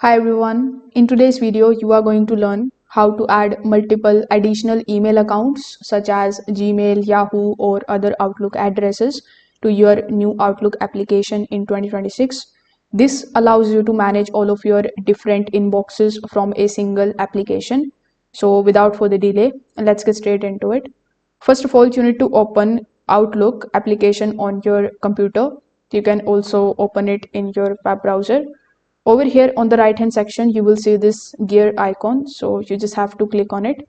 Hi everyone, in today's video you are going to learn how to add multiple additional email accounts such as Gmail, Yahoo or other Outlook addresses to your new Outlook application in 2026. This allows you to manage all of your different inboxes from a single application. So without further delay, let's get straight into it. First of all, you need to open Outlook application on your computer. You can also open it in your web browser. Over here on the right hand section, you will see this gear icon. So you just have to click on it.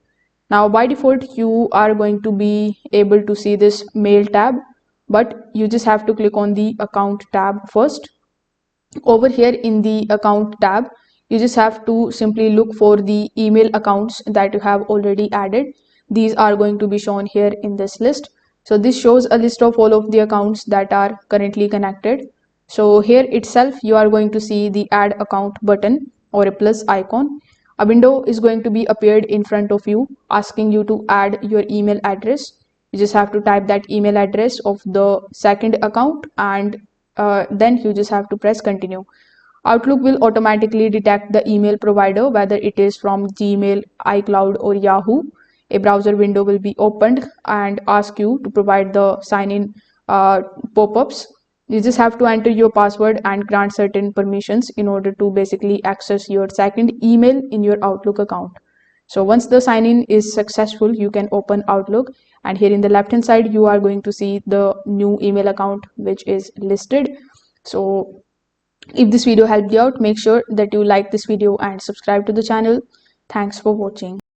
Now by default, you are going to be able to see this mail tab, but you just have to click on the account tab first. Over here in the account tab, you just have to simply look for the email accounts that you have already added. These are going to be shown here in this list. So this shows a list of all of the accounts that are currently connected. So here itself, you are going to see the add account button or a plus icon. A window is going to be appeared in front of you asking you to add your email address. You just have to type that email address of the second account and then you just have to press continue. Outlook will automatically detect the email provider, whether it is from Gmail, iCloud or Yahoo. A browser window will be opened and ask you to provide the sign in pop-ups. You just have to enter your password and grant certain permissions in order to basically access your second email in your Outlook account. So once the sign in is successful, you can open Outlook, and here in the left hand side you are going to see the new email account which is listed. So if this video helped you out, make sure that you like this video and subscribe to the channel. Thanks for watching.